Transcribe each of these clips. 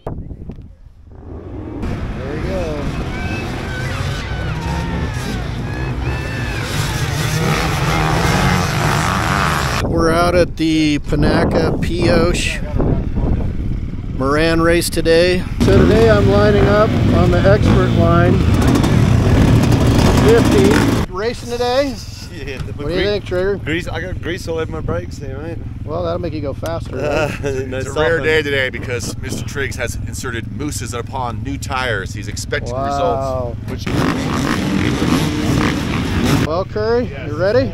There you go. We're out at the Panaca Pioche MRAN race today. So today I'm lining up on the expert line. 50. Racing today? Yeah, what do you think, Trigger? I got grease all over my brakes there, mate. Well, that'll make you go faster. Right? It's a rare day today because Mr. Triggs has inserted mooses upon new tires. He's expecting results. Well, Curry, you ready?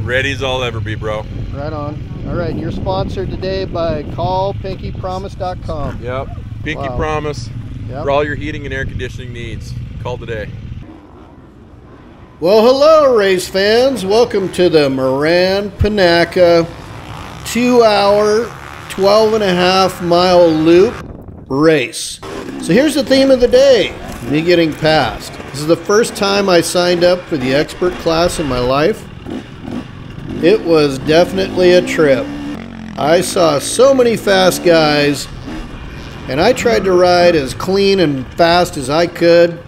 Ready as I'll ever be, bro. Right on. All right, and you're sponsored today by callpinkypromise.com. Yep, Pinky Promise for all your heating and air conditioning needs. Call today. Well, hello, race fans. Welcome to the MRAN Panaca 2-hour, 12.5-mile loop race. So here's the theme of the day, me getting passed. This is the first time I signed up for the expert class in my life. It was definitely a trip. I saw so many fast guys, and I tried to ride as clean and fast as I could.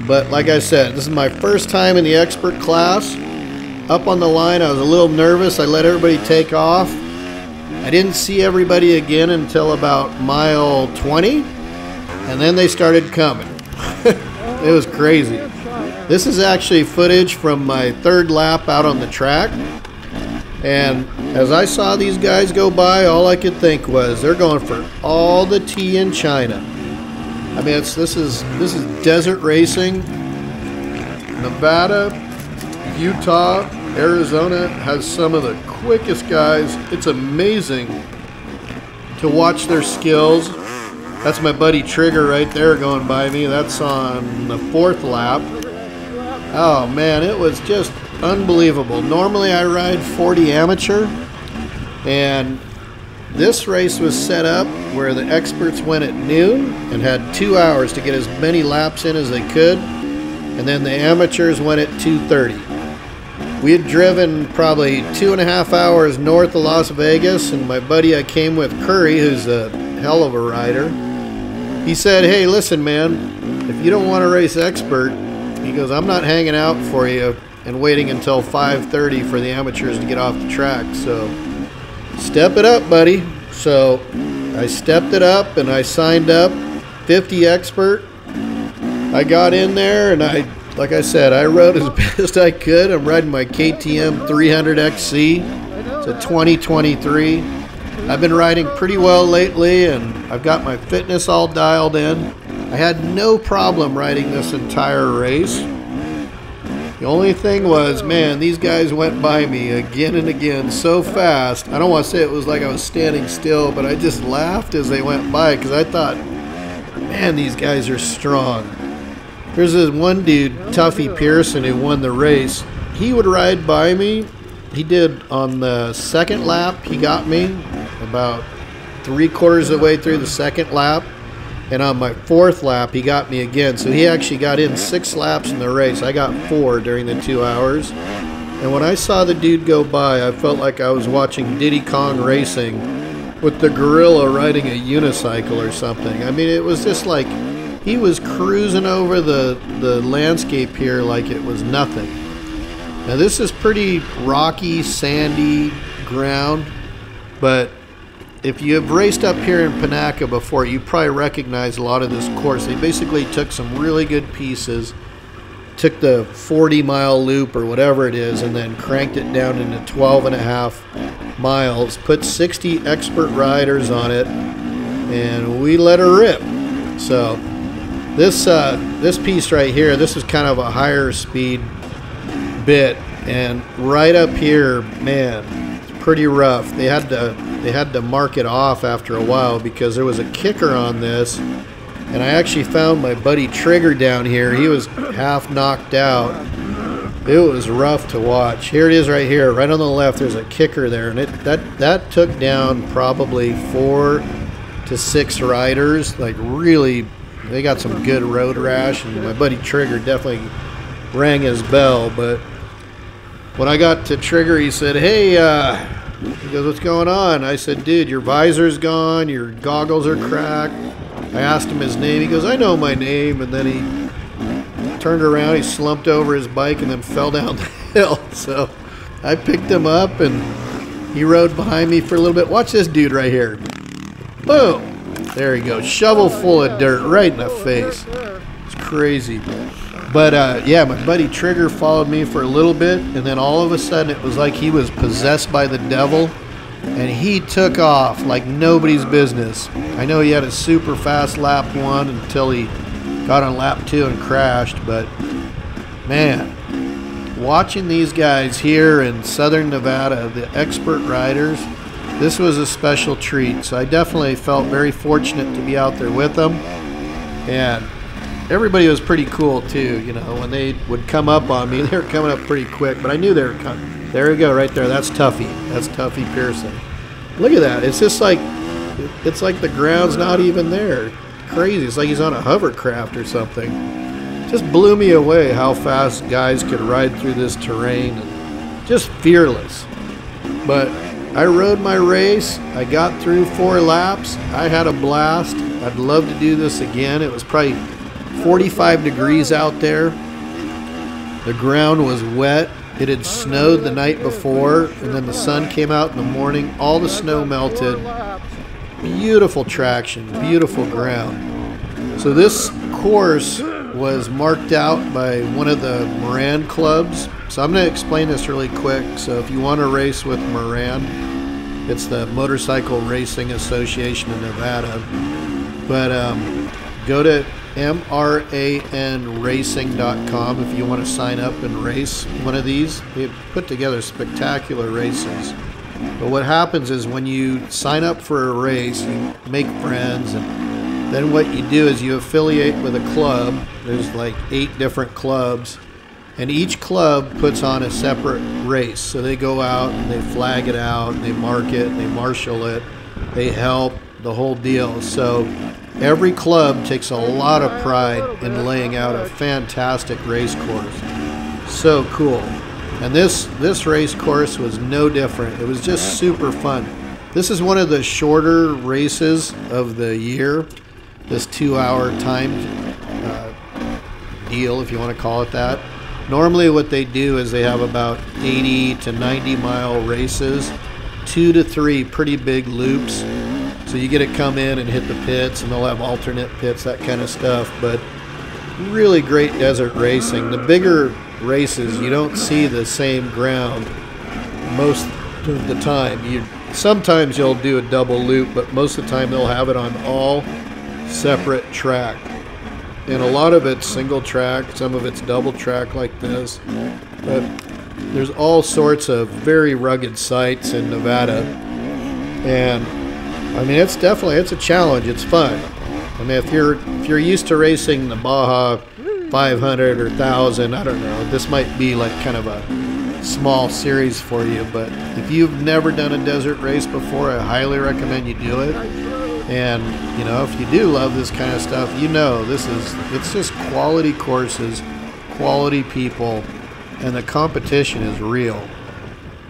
But like I said, this is my first time in the expert class. Up on the line, I was a little nervous. I let everybody take off. I didn't see everybody again until about mile 20, and then they started coming. It was crazy. This is actually footage from my third lap out on the track. And as I saw these guys go by, all I could think was they're going for all the tea in China. I mean, this is desert racing. Nevada, Utah, Arizona has some of the quickest guys. It's amazing to watch their skills. That's my buddy Trigger right there going by me. That's on the 4th lap. Oh man, it was just unbelievable. Normally I ride 40 amateur, and this race was set up where the experts went at noon and had 2 hours to get as many laps in as they could, and then the amateurs went at 2:30. We had driven probably 2.5 hours north of Las Vegas, and my buddy I came with, Curry, who's a hell of a rider, he said, "Hey, listen, man, if you don't want to race expert," he goes, "I'm not hanging out for you and waiting until 5:30 for the amateurs to get off the track. So step it up, buddy." So I stepped it up and I signed up 50 expert. I got in there and like I said, I rode as best I could. I'm riding my KTM 300 XC. It's a 2023. I've been riding pretty well lately, and I've got my fitness all dialed in. I had no problem riding this entire race. The only thing was, man, these guys went by me again and again so fast. I don't want to say it was like I was standing still, but I just laughed as they went by because I thought, man, these guys are strong. There's this one dude, Tuffy Pearson, who won the race. He would ride by me. He did on the 2nd lap. He got me about 3/4 of the way through the 2nd lap. And on my 4th lap, he got me again. So he actually got in 6 laps in the race. I got 4 during the 2 hours. And when I saw the dude go by, I felt like I was watching Diddy Kong Racing with the gorilla riding a unicycle or something. I mean, it was just like he was cruising over the landscape here like it was nothing. Now, this is pretty rocky, sandy ground, but if you have raced up here in Panaca before, you probably recognize a lot of this course. They basically took some really good pieces, took the 40-mile loop or whatever it is, and then cranked it down into 12.5 miles, put 60 expert riders on it, and we let her rip. So this piece right here, this is kind of a higher speed bit, and right up here, man, it's pretty rough. They had to mark it off after a while because there was a kicker on this, and I actually found my buddy Trigger down here. He was half knocked out. It was rough to watch. Here it is right here, right on the left. There's a kicker there, and that took down probably 4 to 6 riders. Like really, they got some good road rash, and my buddy Trigger definitely rang his bell. But when I got to Trigger, he said, "Hey," he goes, "what's going on?" I said, "Dude, your visor's gone, your goggles are cracked." I asked him his name. He goes, I know my name. And then he turned around, he slumped over his bike and then fell down the hill. So I picked him up and he rode behind me for a little bit. Watch this dude right here. Boom. There he goes. Shovel full of dirt right in the face. It's crazy. But yeah, my buddy Trigger followed me for a little bit, and then all of a sudden it was like he was possessed by the devil, and he took off like nobody's business. I know he had a super fast lap 1 until he got on lap 2 and crashed, but man, watching these guys here in Southern Nevada, the expert riders, this was a special treat. So I definitely felt very fortunate to be out there with them, and everybody was pretty cool too. You know, when they would come up on me, they were coming up pretty quick, but I knew they were coming. There we go, right there. That's Tuffy. That's Tuffy Pearson. Look at that. It's just like, it's like the ground's not even there. Crazy. It's like he's on a hovercraft or something. Just blew me away how fast guys could ride through this terrain. And just fearless. But I rode my race. I got through 4 laps. I had a blast. I'd love to do this again. It was probably 45 degrees out there. The ground was wet. It had snowed the night before, and then the sun came out in the morning. All the snow melted. Beautiful traction, beautiful ground. So this course was marked out by one of the MRAN clubs. So I'm going to explain this really quick. So if you want to race with MRAN, it's the Motorcycle Racing Association of Nevada. But go to MRANracing.com if you want to sign up and race one of these. They put together spectacular races. But what happens is when you sign up for a race, you make friends, and then what you do is you affiliate with a club. There's like 8 different clubs, and each club puts on a separate race. So they go out and they flag it out, and they mark it, and they marshal it, they help, the whole deal. So every club takes a lot of pride in laying out a fantastic race course. So cool. And this race course was no different. It was just super fun. This is one of the shorter races of the year. This 2-hour timed deal, if you want to call it that. Normally what they do is they have about 80 to 90 mile races, 2 to 3 pretty big loops. So you get to come in and hit the pits, and they'll have alternate pits, that kind of stuff. But really great desert racing. The bigger races, you don't see the same ground most of the time. Sometimes you'll do a double loop, but most of the time they'll have it on all separate track. And a lot of it's single track, some of it's double track like this. But there's all sorts of very rugged sites in Nevada. And I mean, it's a challenge. It's fun. I mean, if you're used to racing the Baja 500 or 1000, I don't know, this might be like kind of a small series for you. But if you've never done a desert race before, I highly recommend you do it. And you know, if you do love this kind of stuff, you know, it's just quality courses, quality people, and the competition is real.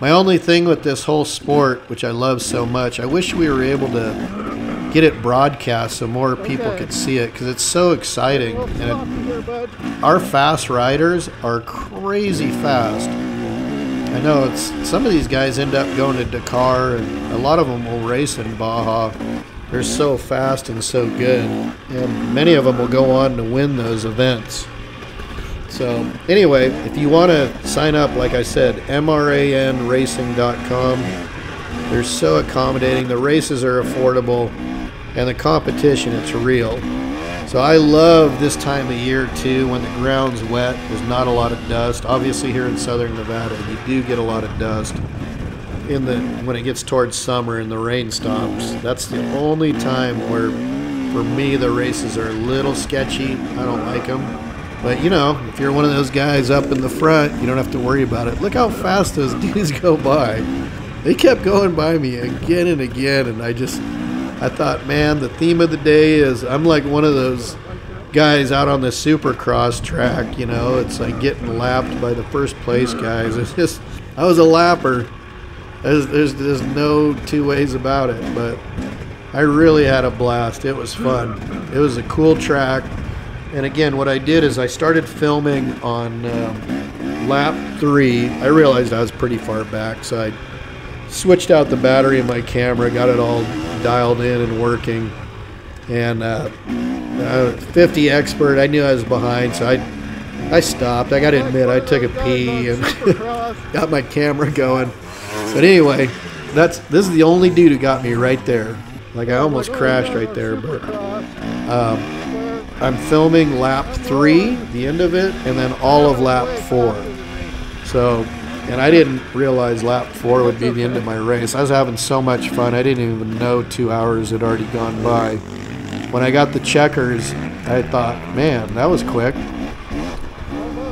My only thing with this whole sport, which I love so much, I wish we were able to get it broadcast so more people could see it, because it's so exciting. And our fast riders are crazy fast. I know some of these guys end up going to Dakar, and a lot of them will race in Baja. They're so fast and so good, and many of them will go on to win those events. So anyway, if you want to sign up, like I said, MRANracing.com. They're so accommodating. The races are affordable, and the competition, it's real. So I love this time of year too, when the ground's wet. There's not a lot of dust. Obviously here in Southern Nevada, you do get a lot of dust when it gets towards summer and the rain stops. That's the only time where, for me, the races are a little sketchy. I don't like them. But you know, if you're one of those guys up in the front, you don't have to worry about it. Look how fast those dudes go by. They kept going by me again and again, and I thought, man, the theme of the day is I'm like one of those guys out on the Supercross track, you know. It's like getting lapped by the first place guys. It's just, I was a lapper. There's no two ways about it. But I really had a blast. It was fun. It was a cool track. And again, what I did is I started filming on lap 3. I realized I was pretty far back, so I switched out the battery in my camera, got it all dialed in and working. And 50 expert, I knew I was behind, so I stopped. I got to admit, I took a pee and got my camera going. But anyway, this is the only dude who got me right there. Like, I almost crashed right there, but I'm filming lap 3, the end of it, and then all of lap 4. So, and I didn't realize lap 4 would be the end of my race. I was having so much fun, I didn't even know 2 hours had already gone by. When I got the checkers, I thought, man, that was quick.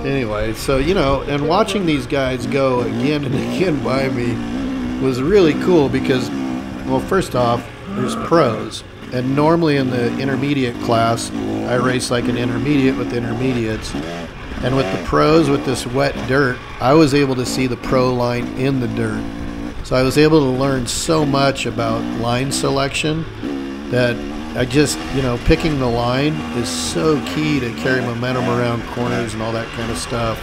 Anyway, so, you know, and watching these guys go again and again by me was really cool because, well, first off, there's pros. And normally in the intermediate class, I race like an intermediate with intermediates. And with the pros, with this wet dirt, I was able to see the pro line in the dirt. So I was able to learn so much about line selection that I just, you know, picking the line is so key to carry momentum around corners and all that kind of stuff.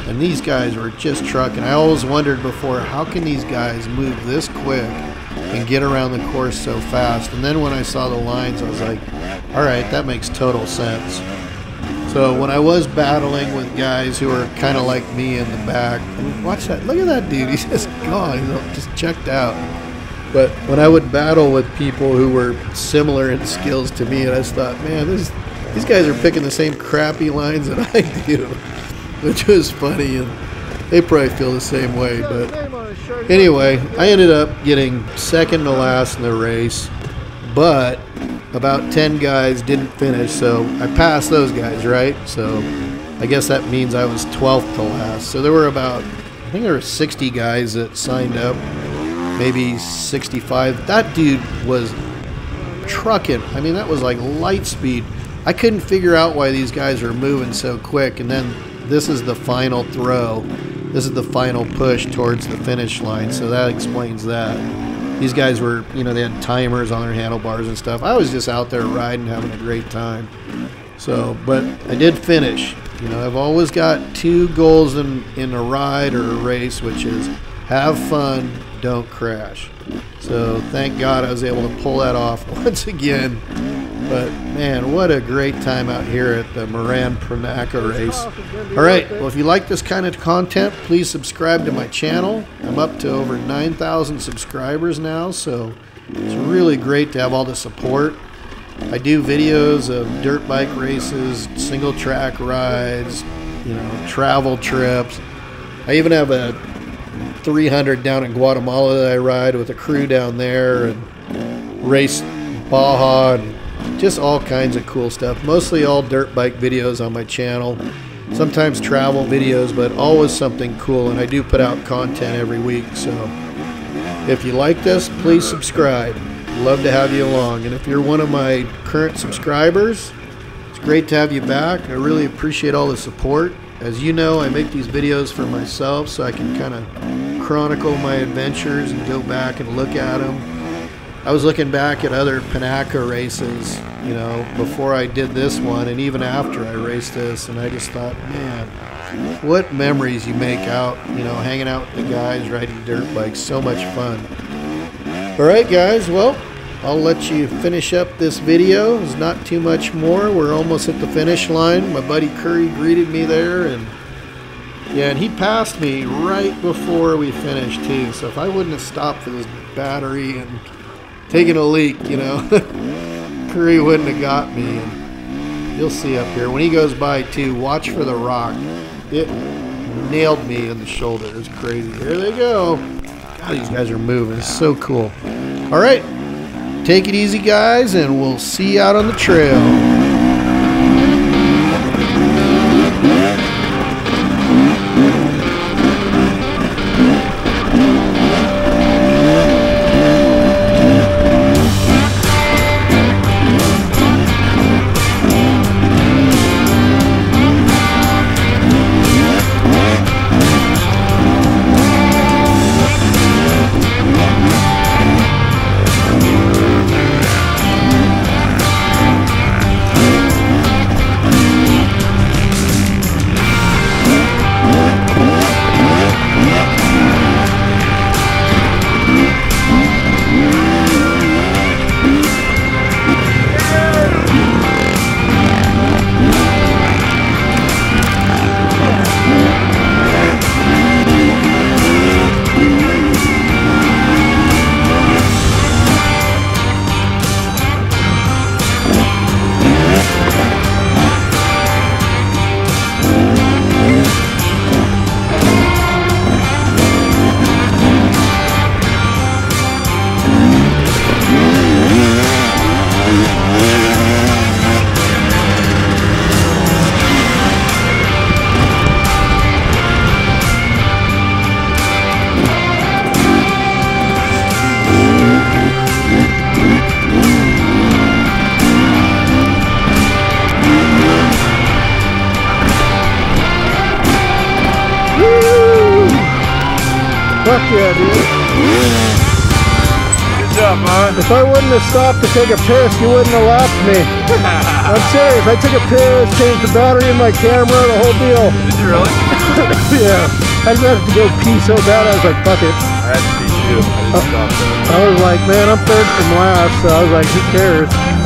And these guys were just trucking. I always wondered before, how can these guys move this quick and get around the course so fast? And then when I saw the lines, I was like, all right, that makes total sense. So when I was battling with guys who were kind of like me in the back, and watch that, look at that dude, he's just gone, he's just checked out. But when I would battle with people who were similar in skills to me, and I just thought, man, these guys are picking the same crappy lines that I do, which was funny, and they probably feel the same way. But anyway, I ended up getting second to last in the race, but about 10 guys didn't finish, so I passed those guys, right? So I guess that means I was 12th to last. So there were about, I think there were 60 guys that signed up. Maybe 65. That dude was trucking. I mean, that was like light speed. I couldn't figure out why these guys were moving so quick. And then this is the final throw. This is the final push towards the finish line. So that explains that. These guys were, you know, they had timers on their handlebars and stuff. I was just out there riding, having a great time. So, but I did finish. You know, I've always got 2 goals in a ride or a race, which is have fun, don't crash. So thank God I was able to pull that off once again. But man, what a great time out here at the MRAN Panaca race. All right, well, if you like this kind of content, please subscribe to my channel. I'm up to over 9,000 subscribers now, so it's really great to have all the support. I do videos of dirt bike races, single track rides, you know, travel trips. I even have a 300 down in Guatemala that I ride with a crew down there, and race Baja, and just all kinds of cool stuff. Mostly all dirt bike videos on my channel. Sometimes travel videos, but always something cool, and I do put out content every week. So if you like this, please subscribe. Love to have you along. And if you're one of my current subscribers, it's great to have you back. I really appreciate all the support. As you know, I make these videos for myself so I can kind of chronicle my adventures and go back and look at them. I was looking back at other Panaca races, you know, before I did this one and even after I raced this, and I just thought, man, what memories you make out, you know, hanging out with the guys riding dirt bikes. So much fun. All right, guys, well, I'll let you finish up this video. There's not too much more. We're almost at the finish line. My buddy Curry greeted me there, and yeah, and he passed me right before we finished too. So if I wouldn't have stopped for this battery and taken a leak, you know, Curry wouldn't have got me. And you'll see up here when he goes by too. Watch for the rock. It nailed me in the shoulder. It's crazy. Here they go. God, these guys are moving. It's so cool. All right. Take it easy, guys, and we'll see you out on the trail. yeah, dude. Good job, man. If I wouldn't have stopped to take a piss, you wouldn't have left me. I'm serious. I took a piss, changed the battery in my camera, the whole deal. Did you really? Yeah. I just had to go pee so bad, I was like, fuck it. I had to pee too. I didn't stop. I was like, man, I'm third from last, so I was like, who cares?